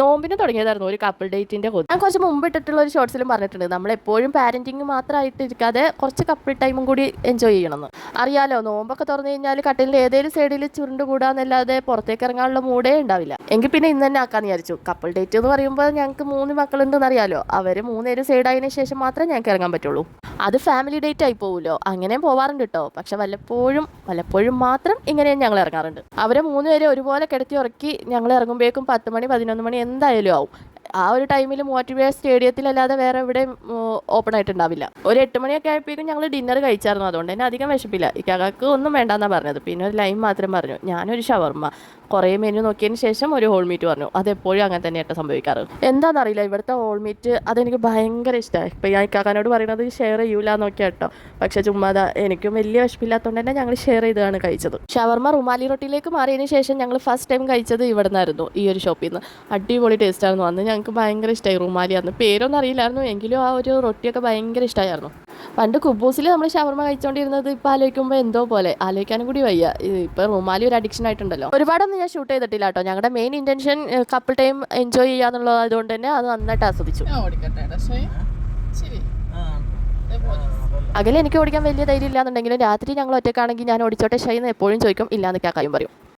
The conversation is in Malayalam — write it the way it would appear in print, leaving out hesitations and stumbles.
നോമ്പിന് തുടങ്ങിയതായിരുന്നു ഒരു കപ്പിൾ ഡേറ്റിൻ്റെ കൊതി. ഞാൻ കുറച്ച് മുമ്പ് ഇട്ടിട്ടുള്ള ഒരു ഷോർട്സിലും പറഞ്ഞിട്ടുണ്ട്, നമ്മളെപ്പോഴും പാരൻറ്റിങ് മാത്രമായിട്ട് ഇരിക്കാതെ കുറച്ച് കപ്പിൾ ടൈമും കൂടി എൻജോയ് ചെയ്യണമെന്ന്. അറിയാലോ, നോമ്പൊക്കെ തുറന്നു കഴിഞ്ഞാൽ കട്ടിലിൻ്റെ ഏതെങ്കിലും സൈഡിൽ ചുരുണ്ട് കൂടാന്നല്ലാതെ പുറത്തേക്ക് ഇറങ്ങാനുള്ള മൂടേ ഉണ്ടാവില്ല. എങ്കിൽ പിന്നെ ഇന്ന് തന്നെ ആക്കാമെന്ന് വിചാരിച്ചു. കപ്പിൾ ഡേറ്റ് എന്ന് പറയുമ്പോൾ ഞങ്ങൾക്ക് 3 മക്കളുണ്ടെന്ന് അറിയാലോ, അവർ 3 സൈഡായതിനു ശേഷം മാത്രമേ ഞങ്ങൾക്ക് ഇറങ്ങാൻ പറ്റുള്ളൂ. അത് ഫാമിലി ഡേറ്റ് ആയി പോകുമല്ലോ, അങ്ങനെയും പോവാറുണ്ട് കേട്ടോ. പക്ഷെ വല്ലപ്പോഴും മാത്രം ഇങ്ങനെയും ഞങ്ങൾ ഇറങ്ങാറുണ്ട്. അവരെ 3 പേരെ ഒരുപോലെ കിടത്തി ഉറക്കി ഞങ്ങൾ ഇറങ്ങുമ്പോഴേക്കും 10 മണി 11 മണി എന്തായാലും ആവും. ആ ഒരു ടൈമിൽ മൂവാറ്റുപുഴ സ്റ്റേഡിയത്തിലല്ലാതെ വേറെ എവിടെയും ഓപ്പൺ ആയിട്ടുണ്ടാവില്ല. ഒരു 8 മണിയൊക്കെ ആയപ്പോഴേക്കും ഞങ്ങൾ ഡിന്നർ കഴിച്ചായിരുന്നു. അതുകൊണ്ട് തന്നെ അധികം വിശപ്പില്ല. ഇക്കാക്ക് ഒന്നും വേണ്ടെന്നാണ് പറഞ്ഞത്. പിന്നെ ഒരു ലൈം മാത്രം പറഞ്ഞു. ഞാനൊരു ഷവർമ്മ, കുറേ മെനു നോക്കിയതിന് ശേഷം ഒരു ഹോൾ മീറ്റ് പറഞ്ഞു. അതെപ്പോഴും അങ്ങനെ തന്നെയായിട്ട് സംഭവിക്കാറ്. എന്താണെന്നറിയില്ല, ഇവിടുത്തെ ഹോൾ മീറ്റ് അതെനിക്ക് ഭയങ്കര ഇഷ്ടമായി. ഇപ്പം ഞാൻ ഇക്കാക്കാനോട് പറയുന്നത് ഷെയർ ചെയ്യൂല നോക്കിയാൽ കേട്ടോ. പക്ഷേ ചുമ്മാതാ, എനിക്കും വലിയ വിശപ്പില്ലാത്തതുകൊണ്ട് തന്നെ ഞങ്ങൾ ഷെയർ ചെയ്താണ് കഴിച്ചത്. ഷവർമ്മ റുമാലി റൊട്ടിയിലേക്ക് മാറിയതിന് ശേഷം ഞങ്ങൾ ഫസ്റ്റ് ടൈം കഴിച്ചത് ഇവിടെ നിന്നായിരുന്നു, ഈ ഒരു ഷോപ്പിൽ നിന്ന്. അടിപൊളി ടേസ്റ്റായിരുന്നു. അന്ന് ഞങ്ങൾക്ക് ഭയങ്കര ഇഷ്ടമായി റുമാലി. അന്ന് പേരൊന്നും അറിയില്ലായിരുന്നു, എങ്കിലും ആ ഒരു റൊട്ടിയൊക്കെ ഭയങ്കര ഇഷ്ടമായിരുന്നു. പണ്ട് കുബൂസിൽ നമ്മൾ ഷവർമ്മ കഴിച്ചുകൊണ്ടിരുന്നത് ഇപ്പോൾ ആലോചിക്കുമ്പോൾ എന്തോ പോലെ, ആലോചിക്കാനും കൂടി വയ്യ. ഇപ്പോൾ റുമാലി ഒരു അഡിക്ഷൻ ആയിട്ടുണ്ടല്ലോ. ഒരുപാടൊന്നും ഞാൻ ഷൂട്ട് ചെയ്തിട്ടില്ല കേട്ടോ. ഞങ്ങളുടെ main intention couple time enjoy ചെയ്യാന്നുള്ളത് ആയതുകൊണ്ട് തന്നെ അത് നന്നായിട്ട് ആസ്വദിച്ചു. അകലെ എനിക്ക് ഓടിക്കാൻ വലിയ ധൈര്യം ഇല്ലാന്നുണ്ടെങ്കിലും രാത്രി ഞങ്ങൾ ഒറ്റക്കാണെങ്കിൽ ഞാൻ ഓടിച്ചോട്ടെ ഷൈന്ന് എപ്പോഴും ചോദിക്കും. ഇല്ലാന്ന് കാക്കായും പറയും.